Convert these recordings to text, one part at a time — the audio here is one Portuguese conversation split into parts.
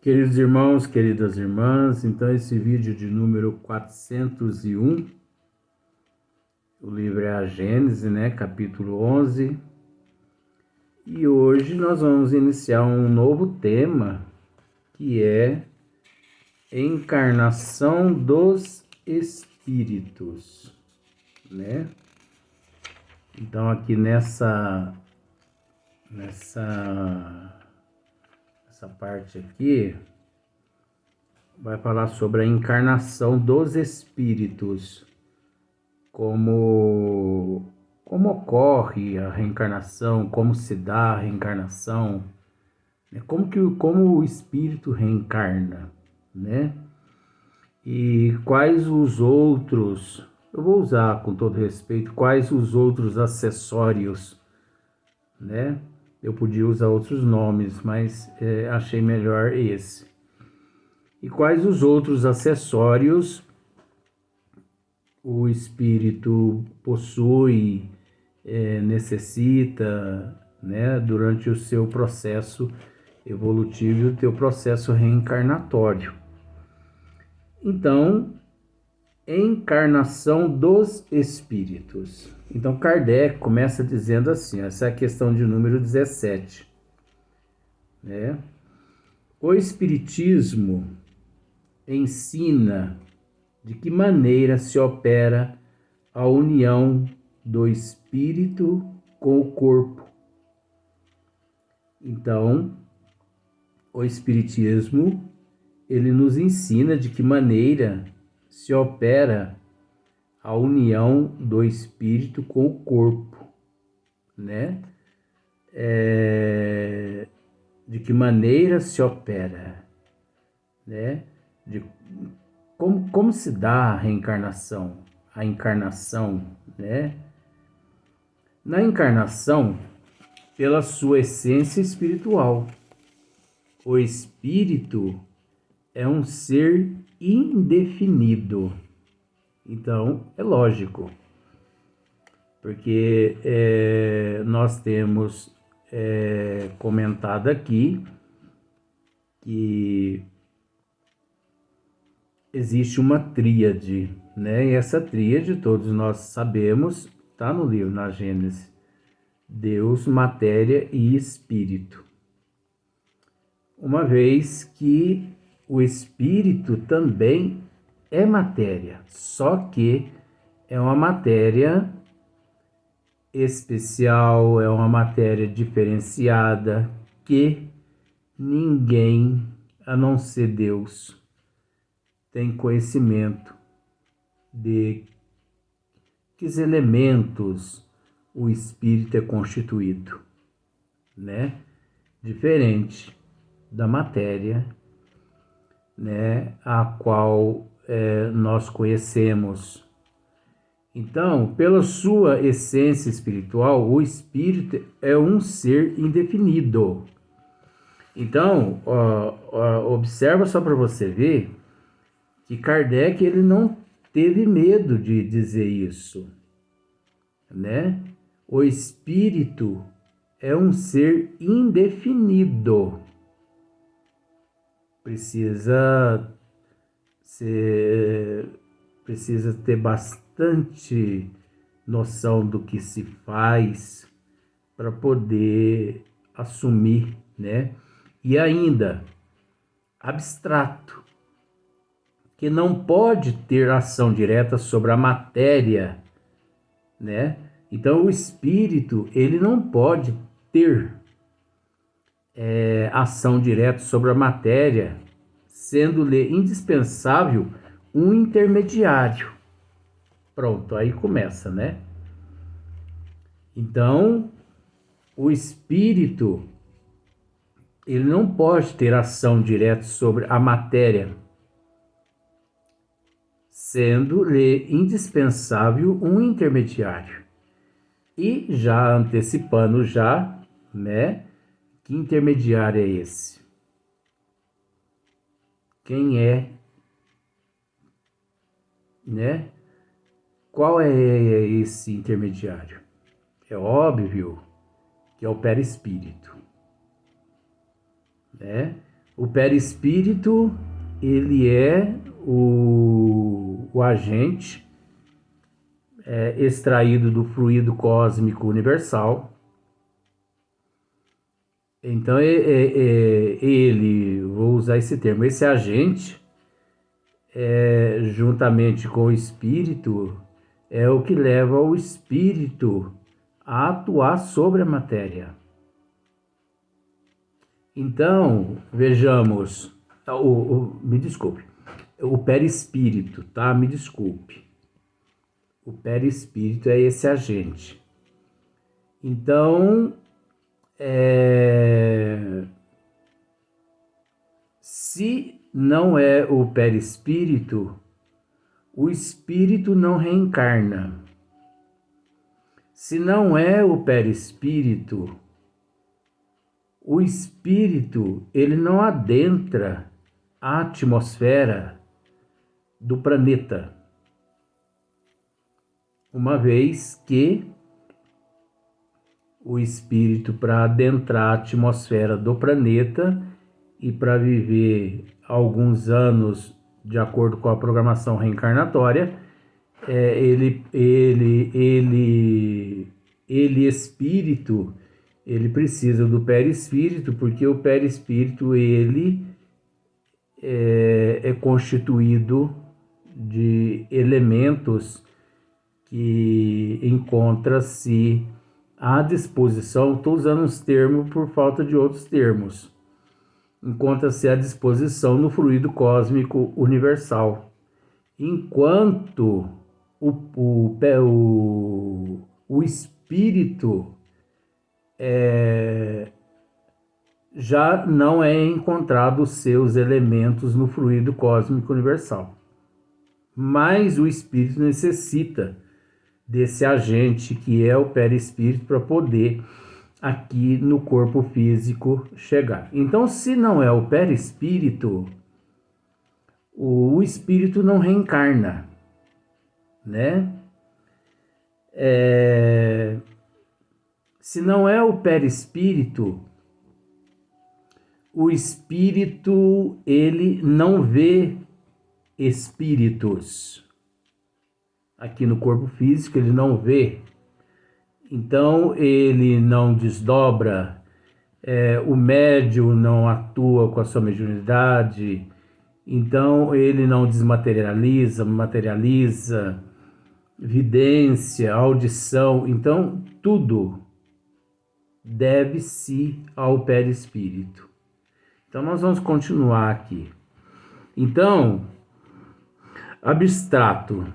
Queridos irmãos, queridas irmãs, então esse vídeo de número 401, o livro é a Gênesis, capítulo 11, e hoje nós vamos iniciar um novo tema, que é encarnação dos espíritos, Então aqui nessa parte aqui, vai falar sobre a encarnação dos espíritos, como ocorre a reencarnação, como se dá a reencarnação, como o espírito reencarna, E quais os outros, eu vou usar com todo respeito, quais os outros acessórios, Eu podia usar outros nomes, mas achei melhor esse. E quais os outros acessórios o espírito possui, necessita, durante o seu processo evolutivo e o seu processo reencarnatório. Então, encarnação dos espíritos. Então, Kardec começa dizendo assim, essa é a questão de número 17. O Espiritismo ensina de que maneira se opera a união do espírito com o corpo. Então, o Espiritismo, ele nos ensina de que maneira se opera a união do espírito com o corpo, De que maneira se opera, Como se dá a reencarnação, a encarnação, Na encarnação, pela sua essência espiritual, o espírito é um ser indefinido. Então, é lógico, porque nós temos comentado aqui que existe uma tríade, E essa tríade, todos nós sabemos, está no livro, na Gênesis: Deus, matéria e espírito. Uma vez que o espírito também é matéria, só que é uma matéria especial, é uma matéria diferenciada, que ninguém, a não ser Deus, tem conhecimento de que elementos o espírito é constituído, Diferente da matéria, a qual nós conhecemos. Então, pela sua essência espiritual, o espírito é um ser indefinido. Então, observa só para você ver que Kardec, ele não teve medo de dizer isso, O espírito é um ser indefinido. Precisa ter bastante noção do que se faz para poder assumir, E ainda, abstrato, que não pode ter ação direta sobre a matéria, Então, o espírito, ele não pode ter ação direta sobre a matéria, sendo-lhe indispensável um intermediário. Pronto, aí começa, Então, o espírito, ele não pode ter ação direta sobre a matéria, sendo-lhe indispensável um intermediário. E já antecipando que intermediário é esse? Quem é, Qual é esse intermediário? É óbvio que é o perispírito, O perispírito, ele é o agente extraído do fluido cósmico universal. Então, ele, vou usar esse termo, esse agente, juntamente com o espírito, é o que leva o espírito a atuar sobre a matéria. Então, vejamos, me desculpe, o perispírito, tá? Me desculpe. O perispírito é esse agente. Então, se não é o perispírito, o espírito não reencarna. Se não é o perispírito, o espírito, ele não adentra a atmosfera do planeta, uma vez que o espírito, para adentrar a atmosfera do planeta e para viver alguns anos de acordo com a programação reencarnatória, espírito, ele precisa do perispírito, porque o perispírito, ele é constituído de elementos que encontra-se à disposição. Estou usando uns termos por falta de outros termos. Encontra-se à disposição no fluido cósmico universal. Enquanto o espírito já não é encontrado os seus elementos no fluido cósmico universal. Mas o espírito necessita desse agente que é o perispírito para poder aqui no corpo físico chegar. Então, se não é o perispírito, o espírito não reencarna, né? Se não é o perispírito, o espírito, ele não vê espíritos. Aqui no corpo físico ele não vê. Então ele não desdobra, o médium não atua com a sua mediunidade, então ele não desmaterializa, materializa, vidência, audição. Então tudo deve-se ao perispírito. Então nós vamos continuar aqui. Então, abstrato,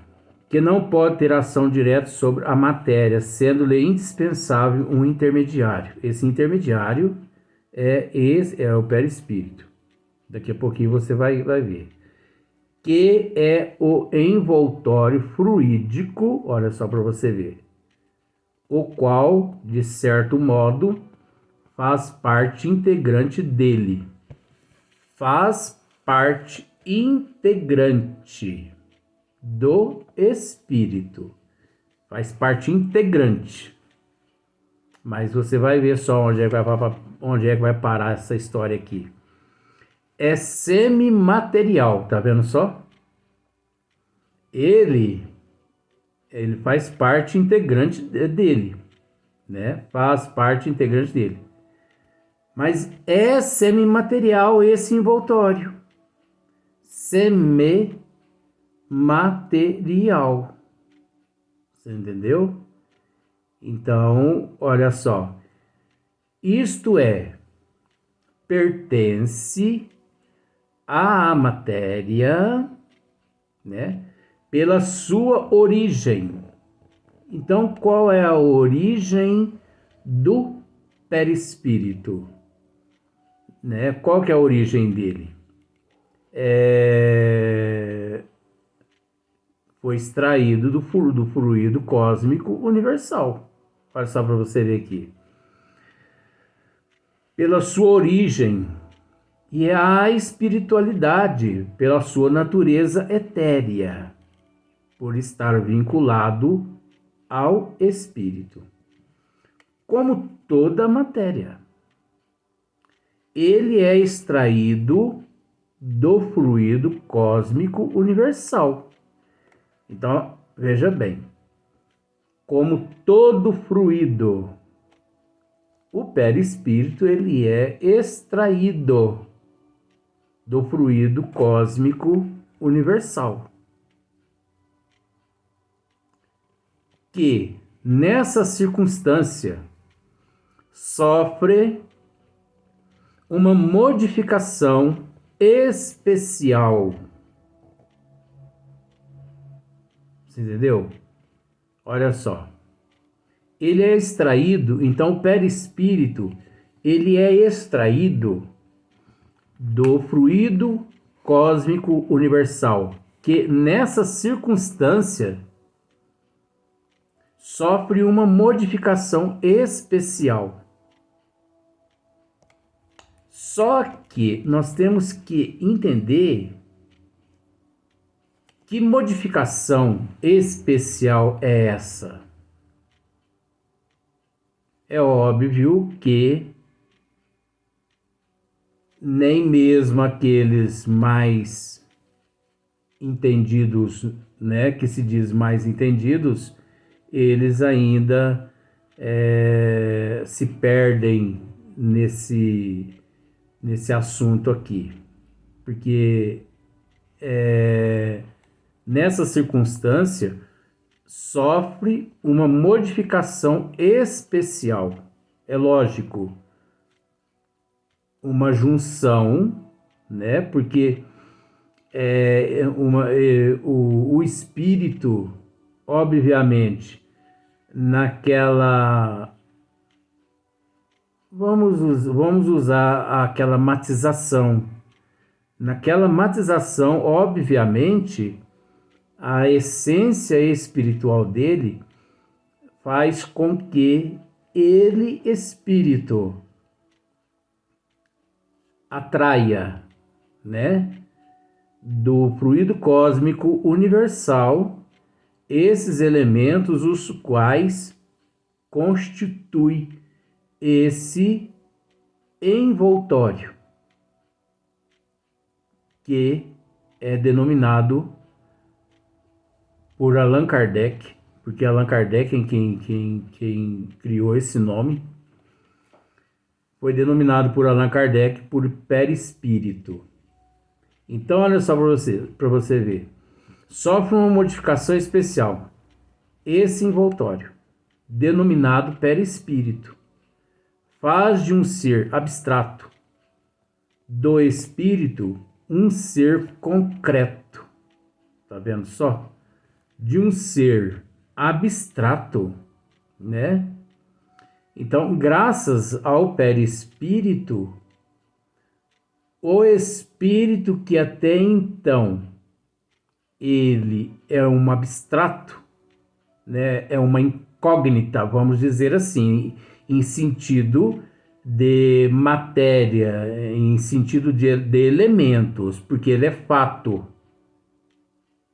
que não pode ter ação direta sobre a matéria, sendo-lhe indispensável um intermediário. Esse intermediário é o perispírito. Daqui a pouquinho você vai ver. Que é o envoltório fluídico, olha só para você ver, o qual, de certo modo, faz parte integrante dele. Faz parte integrante do espírito. Faz parte integrante. Mas você vai ver só onde é que vai parar essa história aqui. É semimaterial, tá vendo só? Ele faz parte integrante dele, né? Faz parte integrante dele. Mas é semimaterial esse envoltório. Semimaterial. Você entendeu? Então, olha só. Isto pertence à matéria, né? Pela sua origem. Então, qual é a origem do perispírito? Né? Qual que é a origem dele? Foi extraído do fluido cósmico universal. Olha só para você ver aqui. Pela sua origem, e a espiritualidade, pela sua natureza etérea, por estar vinculado ao espírito. Como toda matéria. ele é extraído do fluido cósmico universal. Então, veja bem, como todo fluido, o perispírito ele é extraído do fluido cósmico universal, que nessa circunstância sofre uma modificação especial. Você entendeu? Olha só. Ele é extraído, então o perispírito, ele é extraído do fluido cósmico universal, que nessa circunstância sofre uma modificação especial. Só que nós temos que entender que modificação especial é essa. É óbvio que nem mesmo aqueles mais entendidos, né, que se diz mais entendidos, eles ainda se perdem nesse assunto aqui, porque nessa circunstância sofre uma modificação especial. É lógico, uma junção, né? Porque o espírito, obviamente, naquela... Vamos usar aquela matização. Naquela matização, obviamente, a essência espiritual dele faz com que ele, espírito, atraia, né, do fluido cósmico universal esses elementos os quais constituem esse envoltório, que é denominado por Allan Kardec, porque Allan Kardec é quem criou esse nome, foi denominado por Allan Kardec por perispírito. Então, olha só para você ver. Sofre uma modificação especial. Esse envoltório, denominado perispírito, faz de um ser abstrato do espírito um ser concreto. Tá vendo só? De um ser abstrato, né? Então, graças ao perispírito, o espírito que até então ele é um abstrato, né? É uma incógnita, vamos dizer assim, em sentido de matéria, em sentido de elementos, porque ele é fato.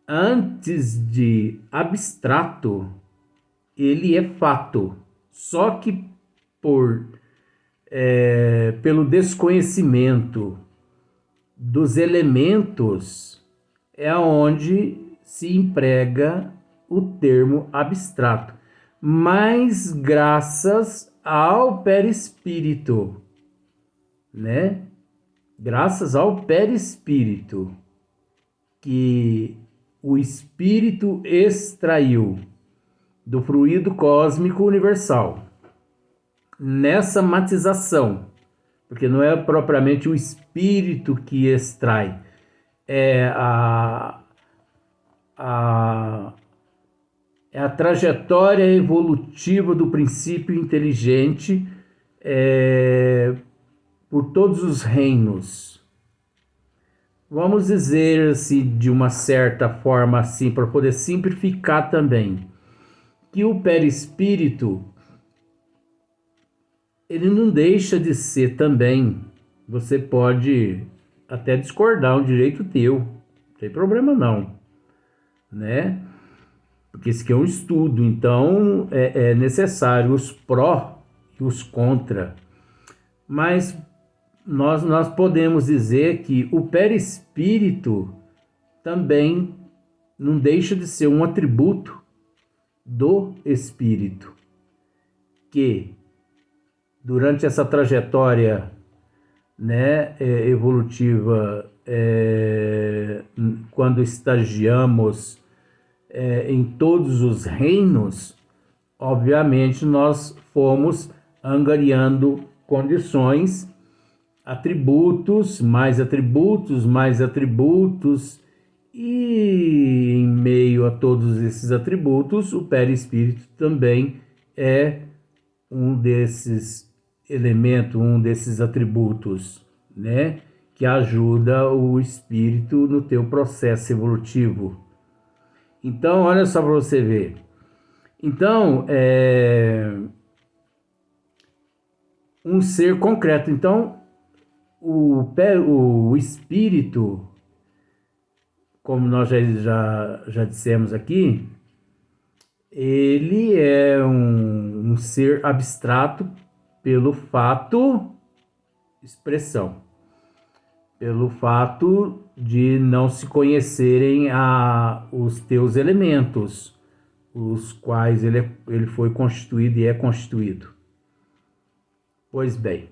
Antes de abstrato, ele é fato. Só que pelo desconhecimento dos elementos é onde se emprega o termo abstrato. Mas graças ao perispírito, né? Graças ao perispírito que o espírito extraiu do fluido cósmico universal, nessa matização, porque não é propriamente o espírito que extrai, é a trajetória evolutiva do princípio inteligente por todos os reinos. Vamos dizer assim, de uma certa forma assim, para poder simplificar também, que o perispírito ele não deixa de ser também, você pode até discordar, um direito teu, não tem problema não, né? Porque isso aqui é um estudo, então é necessário os pró e os contra. Mas nós podemos dizer que o perispírito também não deixa de ser um atributo do espírito, que durante essa trajetória, né, evolutiva, quando estagiamos em todos os reinos, obviamente nós fomos angariando condições, atributos, mais atributos, mais atributos, e em meio a todos esses atributos, o perispírito também é um desses elementos, um desses atributos, né, que ajuda o espírito no teu processo evolutivo. Então, olha só para você ver. Então, um ser concreto. Então, o espírito, como nós já dissemos aqui, ele é um ser abstrato pelo fato expressão, pelo fato de não se conhecerem os teus elementos, os quais ele foi constituído e é constituído. Pois bem,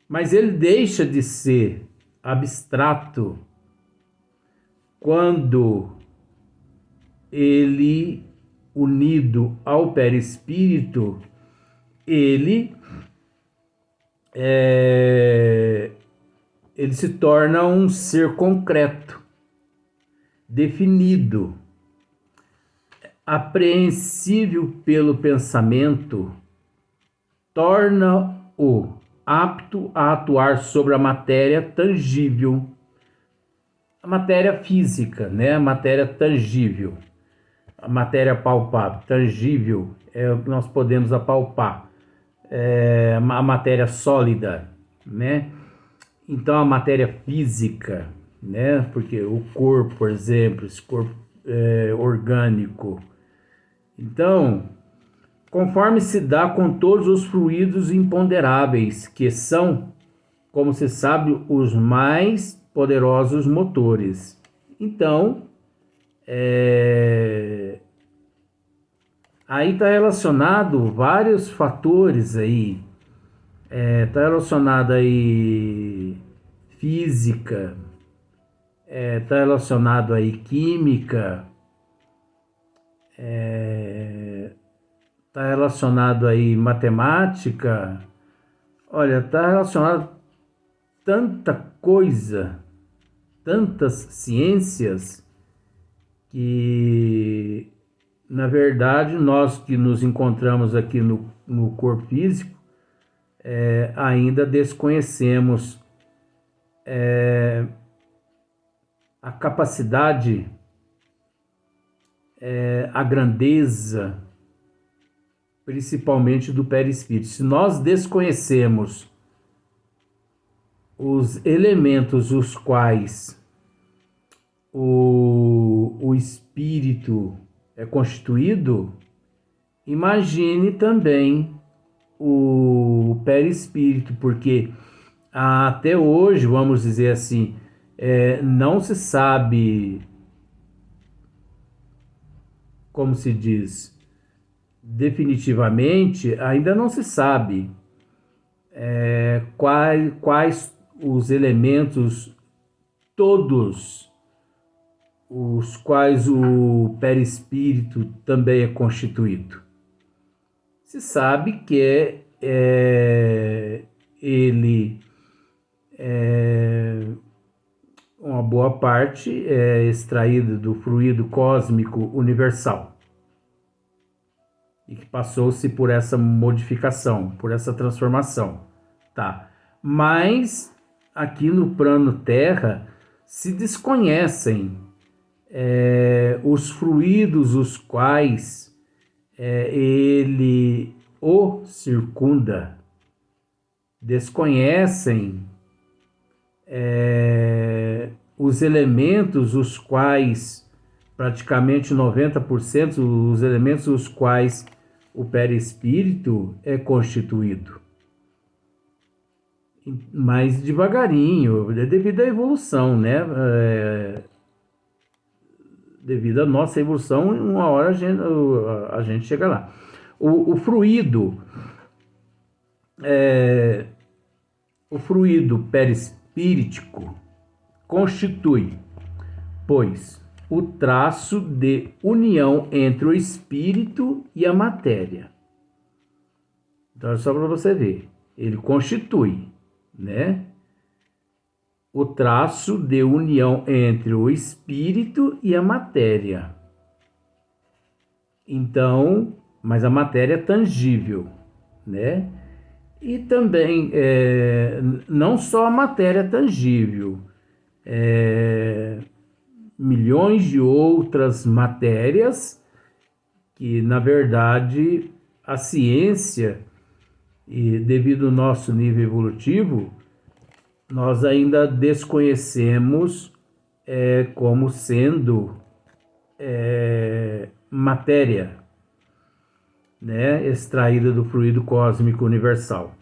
mas ele deixa de ser abstrato quando ele, unido ao perispírito, ele se torna um ser concreto, definido, apreensível pelo pensamento, torna-o apto a atuar sobre a matéria tangível, a matéria física, né? A matéria tangível, a matéria palpável. Tangível é o que nós podemos apalpar, a matéria sólida, né? Então a matéria física, né? Porque o corpo, por exemplo, esse corpo orgânico. Então, conforme se dá com todos os fluidos imponderáveis, que são, como se sabe, os mais poderosos motores. Então, aí está relacionado vários fatores aí. Está relacionado aí física, está relacionado aí química, está relacionado aí matemática. Olha, está relacionado tanta coisa, tantas ciências, que na verdade nós que nos encontramos aqui no corpo físico ainda desconhecemos a capacidade, a grandeza, principalmente do perispírito. Se nós desconhecemos os elementos os quais o espírito é constituído, imagine também o perispírito, porque até hoje, vamos dizer assim, não se sabe, como se diz, definitivamente, ainda não se sabe quais os elementos, todos os quais o perispírito também é constituído. Se sabe que ele uma boa parte é extraído do fluido cósmico universal e que passou-se por essa modificação, por essa transformação, tá? Mas aqui no plano Terra se desconhecem os fluidos os quais ele o circunda, desconhecem os elementos os quais, praticamente 90%, os elementos os quais o perispírito é constituído. mais devagarinho, devido à evolução, né? Devido à nossa evolução, uma hora a gente chega lá. O fluido, o fluido perispíritico constitui, pois, o traço de união entre o espírito e a matéria. Então, é só para você ver, ele constitui, né, o traço de união entre o espírito e a matéria. Então, mas a matéria é tangível, né? E também, não só a matéria é tangível, milhões de outras matérias que, na verdade, a ciência, e devido ao nosso nível evolutivo, nós ainda desconhecemos como sendo matéria, né, extraída do fluido cósmico universal.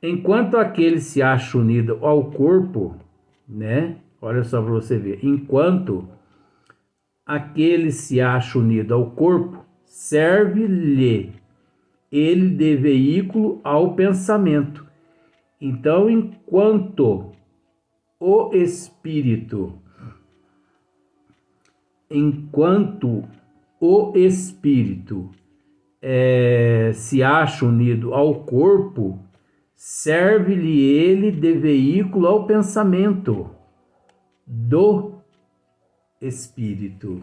Enquanto aquele se acha unido ao corpo, né, olha só para você ver, enquanto aquele se acha unido ao corpo, serve-lhe ele de veículo ao pensamento. Então, enquanto o espírito se acha unido ao corpo, serve-lhe ele de veículo ao pensamento do espírito,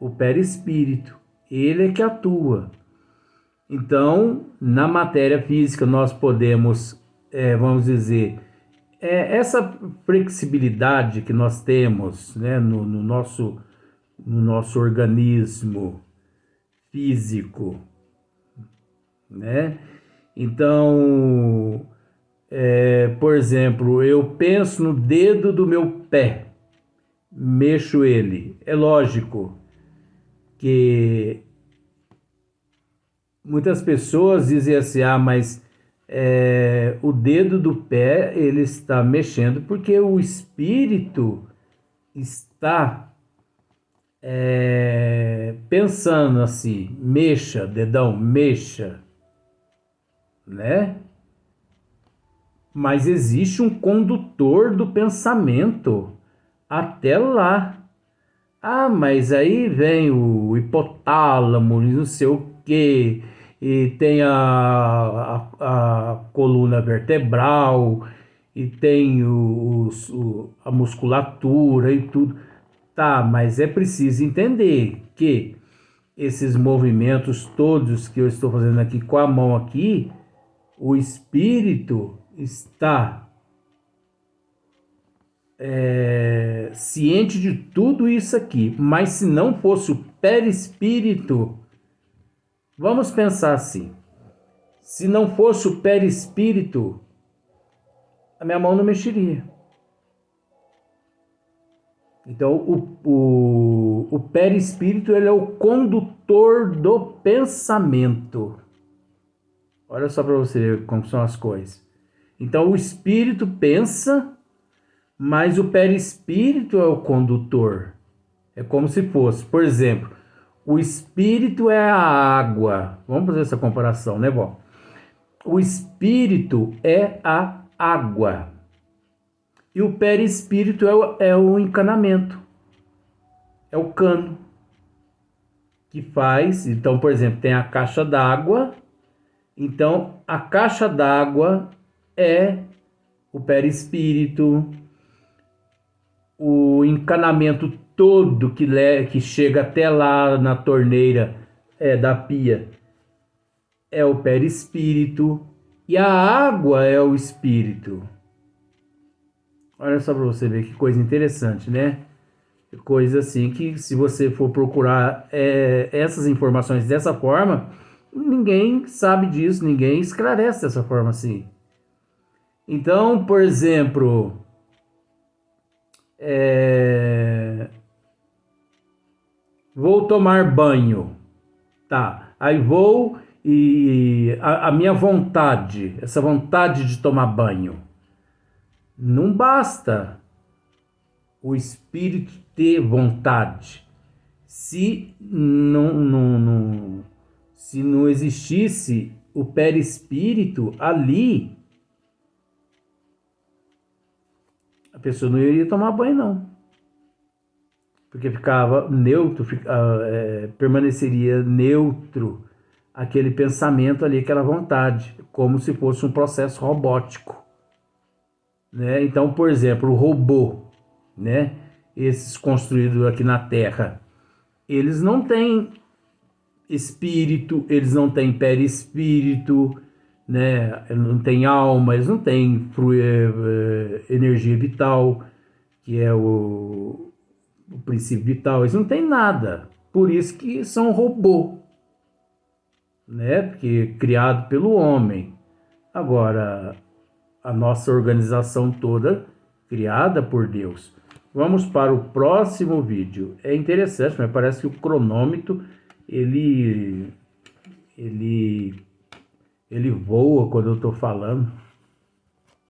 o perispírito, ele é que atua. Então, na matéria física nós podemos, vamos dizer, essa flexibilidade que nós temos, né, no nosso organismo físico, né? Então, por exemplo, eu penso no dedo do meu pé, mexo ele. É lógico que muitas pessoas dizem assim, mas o dedo do pé ele está mexendo porque o espírito está pensando assim, mexa, dedão, mexa, né? Mas existe um condutor do pensamento até lá. Mas aí vem o hipotálamo, não sei o quê, e tem a coluna vertebral, e tem a musculatura e tudo. Tá, mas é preciso entender que esses movimentos todos que eu estou fazendo aqui com a mão aqui, o espírito está ciente de tudo isso aqui, mas se não fosse o perispírito, vamos pensar assim, se não fosse o perispírito, a minha mão não mexeria. Então, o perispírito ele é o condutor do pensamento. Olha só para você ver como são as coisas. Então, o espírito pensa, mas o perispírito é o condutor. É como se fosse, por exemplo, o espírito é a água. Vamos fazer essa comparação, né, bom? O espírito é a água. E o perispírito é o encanamento. É o cano. Que faz, então, por exemplo, tem a caixa d'água. Então, a caixa d'água é o perispírito. O encanamento todo que chega até lá na torneira da pia é o perispírito. E a água é o espírito. Olha só para você ver que coisa interessante, né? Coisa assim que, se você for procurar essas informações dessa forma, ninguém sabe disso, ninguém esclarece dessa forma assim. Então, por exemplo, vou tomar banho, tá? Aí vou e a minha vontade, essa vontade de tomar banho. Não basta o espírito ter vontade. Se não existisse o perispírito ali, a pessoa não iria tomar banho, não. Porque ficava neutro, permaneceria neutro aquele pensamento ali, aquela vontade, como se fosse um processo robótico. Né? Então, por exemplo, o robô, né? Esses construídos aqui na Terra, eles não têm espírito, eles não têm perispírito, né? Não têm alma, eles não têm energia vital, que é o princípio vital, eles não têm nada. Por isso que são robô, né? Porque criado pelo homem. Agora, a nossa organização toda criada por Deus. Vamos para o próximo vídeo. É interessante, mas parece que o cronômetro ele voa quando eu estou falando.